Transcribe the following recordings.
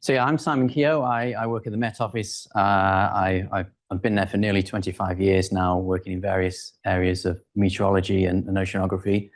So yeah, I'm Simon Keogh. I work at the Met Office. I've been there for nearly 25 years now, working in various areas of meteorology and oceanography.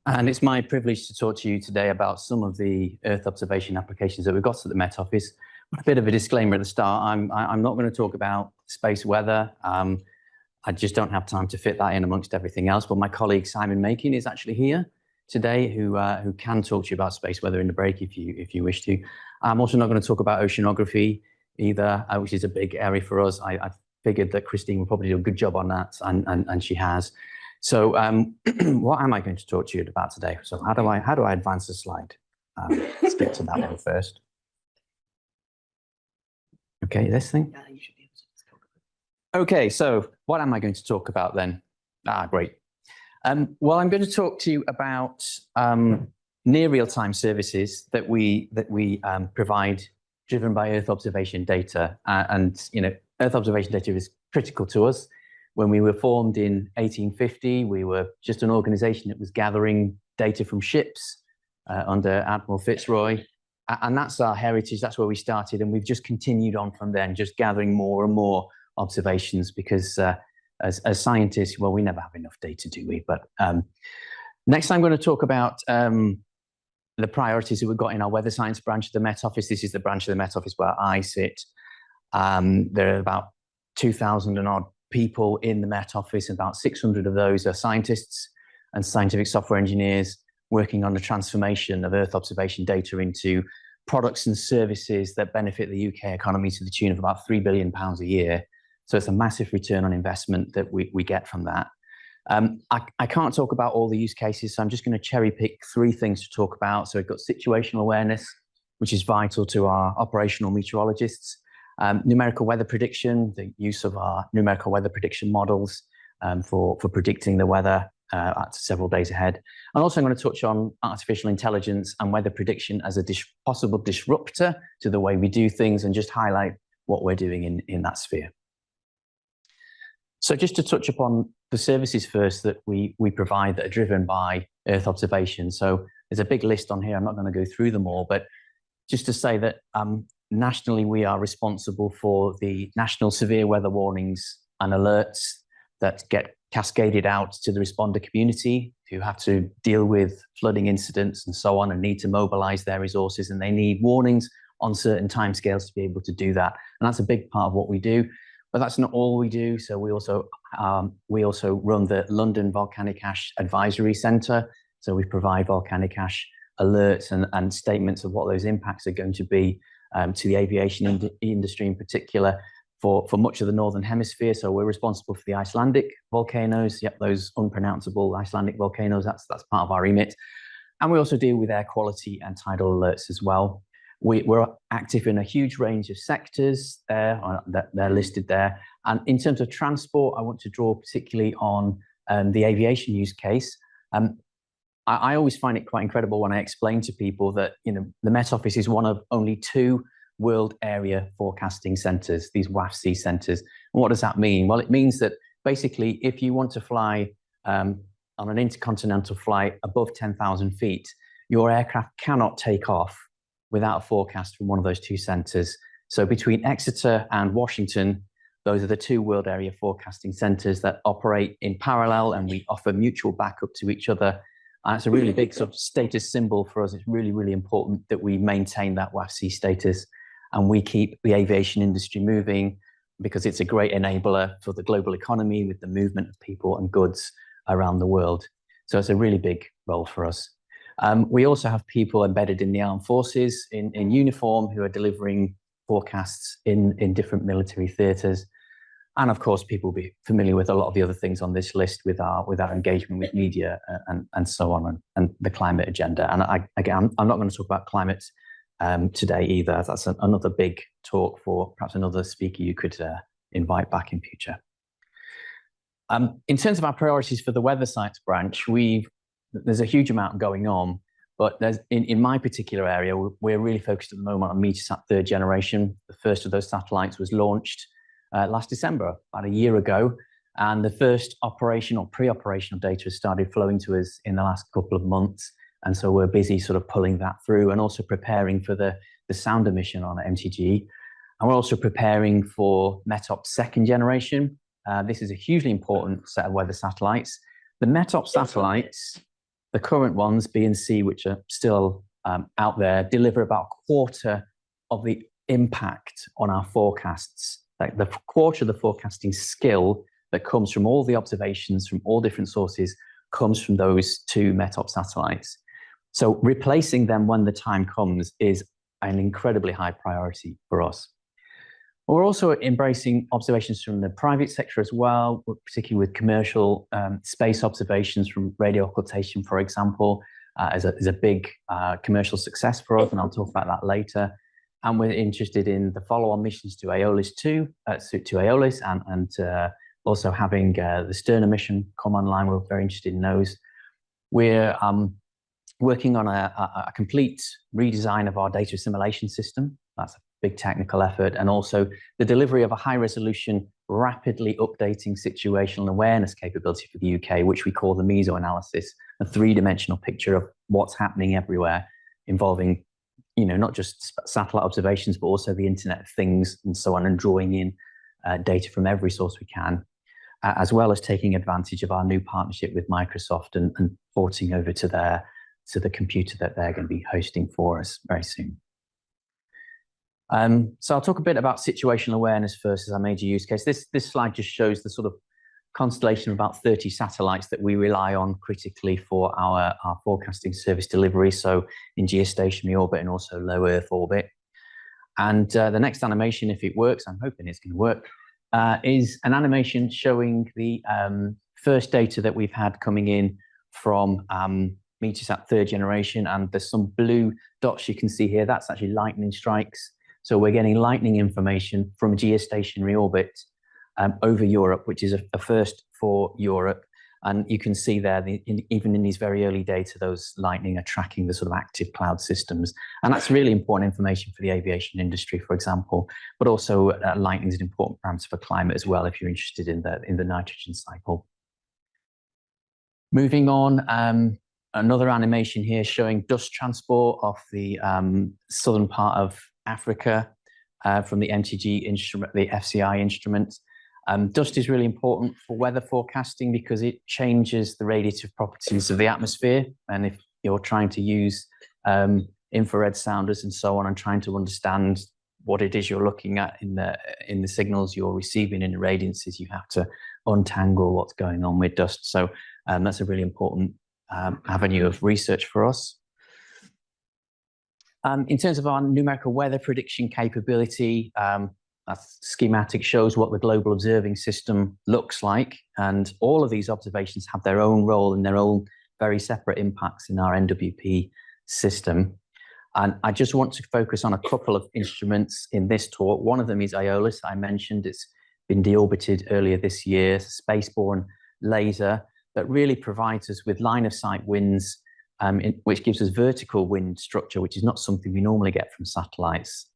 And it's my privilege to talk to you today about some of the Earth observation applications that we've got at the Met Office. A bit of a disclaimer at the start. I'm not going to talk about space weather. I just don't have time to fit that in amongst everything else. But my colleague Simon Makin is actually here today, who can talk to you about space weather in the break if you wish to. I'm also not going to talk about oceanography either, which is a big area for us. I figured that Christine will probably do a good job on that, and she has. So what am I going to talk to you about today? So how do I advance the slide? Let's get to that one first. Okay, this thing? Yeah, you should be able to talk about it. Okay, so what am I going to talk about then? Great. Well, I'm going to talk to you about near real-time services that we provide, driven by Earth observation data. And Earth observation data is critical to us. When we were formed in 1850, we were just an organization that was gathering data from ships under Admiral Fitzroy. And that's our heritage. That's where we started. And we've just continued on from then, just gathering more and more observations because as scientists, well, we never have enough data, do we? But next, I'm going to talk about the priorities that we've got in our weather science branch of the Met Office. This is the branch of the Met Office where I sit. There are about 2,000 and odd people in the Met Office. About 600 of those are scientists and scientific software engineers working on the transformation of Earth observation data into products and services that benefit the UK economy to the tune of about £3 billion a year. So it's a massive return on investment that we get from that. I can't talk about all the use cases, so I'm just going to cherry pick 3 things to talk about. So we've got situational awareness, which is vital to our operational meteorologists. Numerical weather prediction, the use of our numerical weather prediction models for predicting the weather several days ahead. And also I'm going to touch on artificial intelligence and weather prediction as a possible disruptor to the way we do things, and just highlight what we're doing in that sphere. So just to touch upon the services first that we provide that are driven by Earth observation. So there's a big list on here. I'm not going to go through them all, but just to say that nationally, we are responsible for the national severe weather warnings and alerts that get cascaded out to the responder community who have to deal with flooding incidents and so on, and need to mobilize their resources, and they need warnings on certain timescales to be able to do that. And that's a big part of what we do. But that's not all we do. So we also run the London Volcanic Ash Advisory Centre. So we provide volcanic ash alerts and statements of what those impacts are going to be to the aviation industry in particular for much of the Northern Hemisphere. So we're responsible for the Icelandic volcanoes. Yep, those unpronounceable Icelandic volcanoes, that's part of our remit. And we also deal with air quality and tidal alerts as well. We're active in a huge range of sectors there, they're listed there. And in terms of transport, I want to draw particularly on the aviation use case. I always find it quite incredible when I explain to people that the Met Office is one of only 2 world area forecasting centres, these WAFC centres. And what does that mean? Well, it means that basically if you want to fly on an intercontinental flight above 10,000 feet, your aircraft cannot take off without a forecast from one of those 2 centres. So between Exeter and Washington, those are the 2 world area forecasting centres that operate in parallel, and we offer mutual backup to each other. And it's a really big sort of status symbol for us. It's really, really important that we maintain that WAFC status and we keep the aviation industry moving, because it's a great enabler for the global economy with the movement of people and goods around the world. So it's a really big role for us. We also have people embedded in the armed forces in uniform who are delivering forecasts in different military theatres. And of course, people will be familiar with a lot of the other things on this list with our engagement with media and so on, and the climate agenda. And again, I'm not going to talk about climate today either. That's another big talk for perhaps another speaker you could invite back in future. In terms of our priorities for the weather science branch, there's a huge amount going on, but in my particular area, we're really focused at the moment on Meteosat 3rd generation. The first of those satellites was launched last December, about a year ago, and the first operational, pre-operational data has started flowing to us in the last couple of months. And so we're busy sort of pulling that through and also preparing for the the sound emission on MTG. And we're also preparing for METOP second generation. This is a hugely important set of weather satellites. The METOP satellites, the current ones, B and C, which are still out there, deliver about a quarter of the impact on our forecasts. Like the quarter of the forecasting skill that comes from all the observations from all different sources comes from those two METOP satellites. So replacing them when the time comes is an incredibly high priority for us. We're also embracing observations from the private sector as well, particularly with commercial space observations from radio occultation, for example, is a big commercial success for us, and I'll talk about that later. And we're interested in the follow-on missions to Aeolus 2, to Aeolus, and also having the Sterna mission come online. We're very interested in those. We're working on a complete redesign of our data assimilation system. That's a big technical effort, and also the delivery of a high-resolution, rapidly updating situational awareness capability for the UK, which we call the meso analysis, a three-dimensional picture of what's happening everywhere, involving, you know, not just satellite observations, but also the Internet of Things and so on, and drawing in data from every source we can, as well as taking advantage of our new partnership with Microsoft and porting over to the computer that they're going to be hosting for us very soon. So I'll talk a bit about situational awareness first as our major use case. This slide just shows the sort of constellation of about 30 satellites that we rely on critically for our forecasting service delivery, so in geostationary orbit and also low Earth orbit. And the next animation, if it works, I'm hoping it's going to work, is an animation showing the first data that we've had coming in from Meteosat third generation, and there's some blue dots you can see here. That's actually lightning strikes. So we're getting lightning information from geostationary orbit over Europe, which is a first for Europe. And you can see there, even in these very early data, those lightning are tracking the sort of active cloud systems. And that's really important information for the aviation industry, for example, but also lightning is an important parameter for climate as well, if you're interested in the nitrogen cycle. Moving on, another animation here showing dust transport off the southern part of Africa from the MTG instrument, the FCI instrument. Dust is really important for weather forecasting because it changes the radiative properties of the atmosphere. And if you're trying to use infrared sounders and so on, and trying to understand what it is you're looking at in the signals you're receiving in the radiances, you have to untangle what's going on with dust. So that's a really important avenue of research for us. In terms of our numerical weather prediction capability, a schematic shows what the global observing system looks like, and all of these observations have their own role and their own very separate impacts in our NWP system. And I just want to focus on a couple of instruments in this talk. One of them is Aeolus. I mentioned it's been deorbited earlier this year. It's a spaceborne laser that really provides us with line of sight winds, which gives us vertical wind structure, which is not something we normally get from satellites.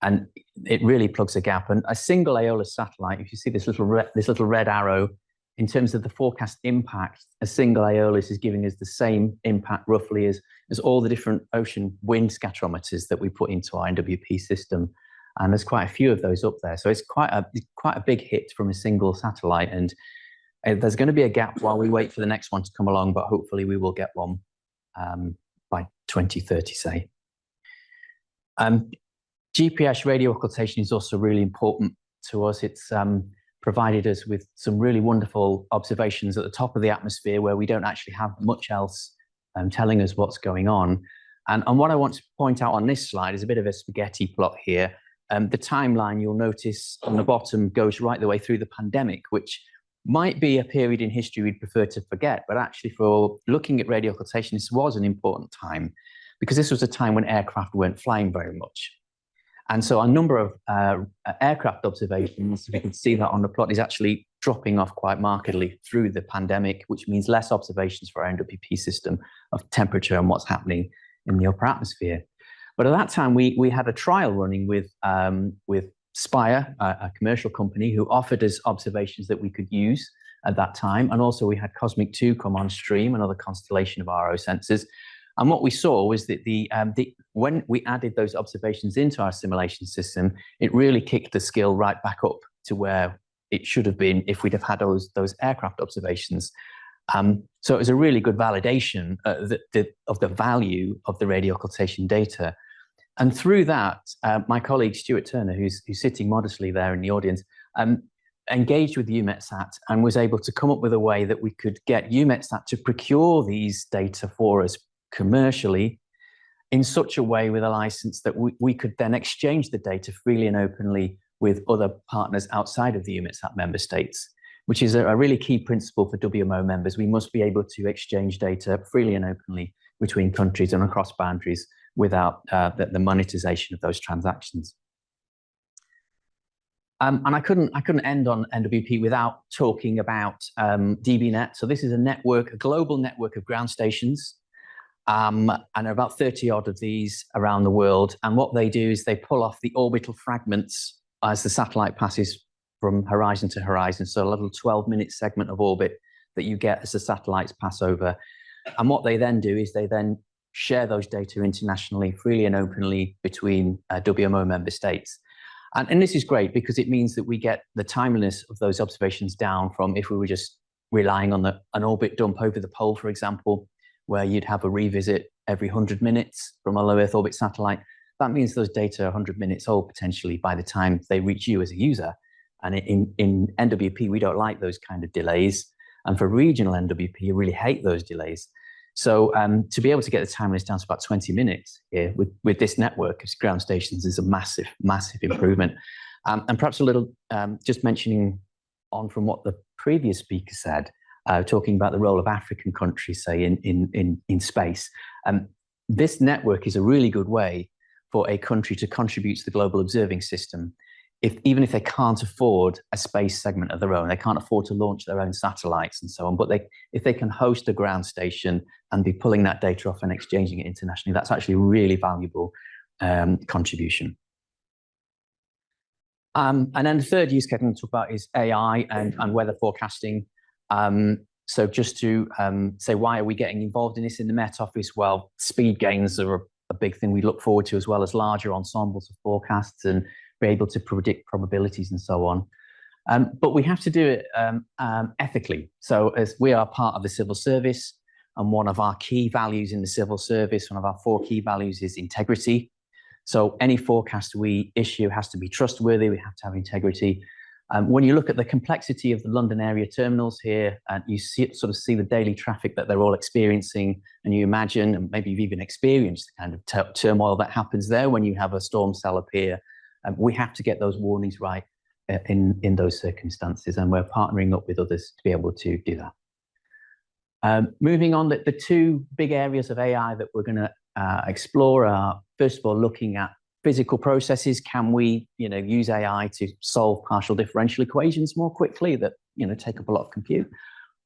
And it really plugs a gap. And a single Aeolus satellite, if you see this little red arrow, in terms of the forecast impact, a single Aeolus is giving us the same impact roughly as all the different ocean wind scatterometers that we put into our NWP system. And there's quite a few of those up there. So it's quite a big hit from a single satellite. And there's going to be a gap while we wait for the next one to come along, but hopefully we will get one by 2030, say. GPS radio occultation is also really important to us. It's provided us with some really wonderful observations at the top of the atmosphere where we don't actually have much else telling us what's going on. And what I want to point out on this slide is a bit of a spaghetti plot here. The timeline, you'll notice on the bottom, goes right the way through the pandemic, which might be a period in history we'd prefer to forget, but actually for looking at radio occultation, this was an important time because this was a time when aircraft weren't flying very much. And so our number of aircraft observations, if you can see that on the plot, is actually dropping off quite markedly through the pandemic, which means less observations for our NWP system of temperature and what's happening in the upper atmosphere. But at that time, we had a trial running with Spire, a commercial company, who offered us observations that we could use at that time. And also we had Cosmic 2 come on stream, another constellation of RO sensors. And what we saw was that when we added those observations into our simulation system, it really kicked the skill right back up to where it should have been if we'd have had those aircraft observations. So it was a really good validation of the value of the radio occultation data. And through that, my colleague Stuart Turner, who's sitting modestly there in the audience, engaged with EUMETSAT and was able to come up with a way that we could get EUMETSAT to procure these data for us commercially in such a way with a license that we could then exchange the data freely and openly with other partners outside of the EUMETSAT member states, which is a really key principle for WMO members. We must be able to exchange data freely and openly between countries and across boundaries without the monetization of those transactions. And I couldn't end on NWP without talking about DBNet. So this is a global network of ground stations, and there are about 30 odd of these around the world. And what they do is they pull off the orbital fragments as the satellite passes from horizon to horizon. So a little 12-minute segment of orbit that you get as the satellites pass over. And what they then do is they then share those data internationally, freely and openly between WMO member states. And this is great because it means that we get the timeliness of those observations down from if we were just relying on an orbit dump over the pole, for example, where you'd have a revisit every 100 minutes from a low Earth orbit satellite. That means those data are 100 minutes old potentially by the time they reach you as a user. And in NWP, we don't like those kind of delays. And for regional NWP, you really hate those delays. So to be able to get the timeliness down to about 20 minutes here with this network of ground stations is a massive, massive improvement. And perhaps a little, just mentioning on from what the previous speaker said, talking about the role of African countries, say, in space. This network is a really good way for a country to contribute to the global observing system. Even if they can't afford a space segment of their own, they can't afford to launch their own satellites and so on, but if they can host a ground station and be pulling that data off and exchanging it internationally, that's actually a really valuable contribution. And then the third use case I'm going to talk about is AI and weather forecasting. So just to say, why are we getting involved in this in the Met Office? Well, speed gains are a big thing we look forward to, as well as larger ensembles of forecasts and be able to predict probabilities and so on. But we have to do it ethically. So as we are part of the civil service, and one of our key values in the civil service, one of our 4 key values is integrity. So any forecast we issue has to be trustworthy. We have to have integrity. When you look at the complexity of the London area terminals here, and you sort of see the daily traffic that they're all experiencing, and you imagine, and maybe you've even experienced the kind of turmoil that happens there when you have a storm cell appear, we have to get those warnings right in those circumstances, and we're partnering up with others to be able to do that. Moving on, the 2 big areas of AI that we're going to explore are, first of all, looking at physical processes. Can we, use AI to solve partial differential equations more quickly that, take up a lot of compute?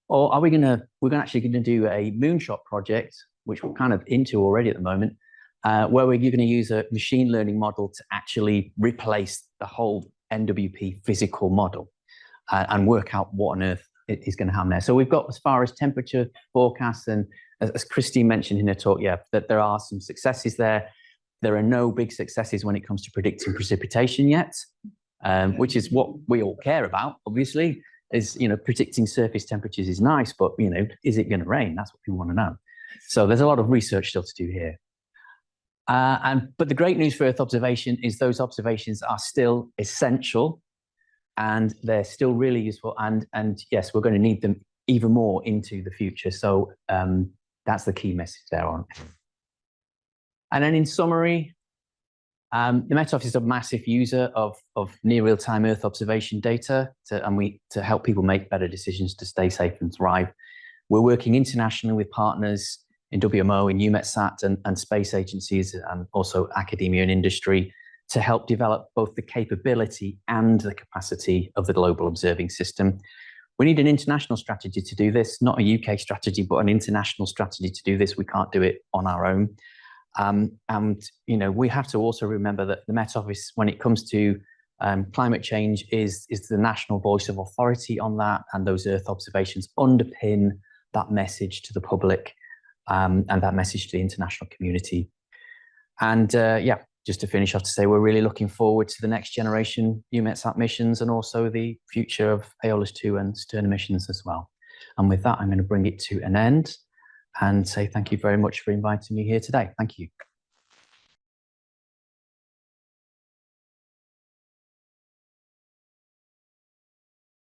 Or are we're actually going to do a moonshot project, which we're kind of into already at the moment, where we're going to use a machine learning model to actually replace the whole NWP physical model and work out what on earth is going to happen there. So we've got as far as temperature forecasts, and as Christine mentioned in her talk, that there are some successes there. There are no big successes when it comes to predicting precipitation yet, which is what we all care about, obviously. Is predicting surface temperatures is nice, but is it going to rain? That's what we want to know. So there's a lot of research still to do here. But the great news for Earth observation is those observations are still essential, and they're still really useful. And yes, we're going to need them even more into the future. So that's the key message there on. And then in summary, the Met Office is a massive user of near real-time Earth observation data to help people make better decisions to stay safe and thrive. We're working internationally with partners in WMO, in EUMETSAT and space agencies, and also academia and industry, to help develop both the capability and the capacity of the global observing system. We need an international strategy to do this, not a UK strategy, but an international strategy to do this. We can't do it on our own. And we have to also remember that the Met Office, when it comes to climate change, is the national voice of authority on that, and those Earth observations underpin that message to the public. and that message to the international community. And yeah, just to finish off to say, we're really looking forward to the next generation EUMETSAT missions and also the future of Aeolus 2 and Sterna missions as well. And with that, I'm going to bring it to an end and say thank you very much for inviting me here today. Thank you.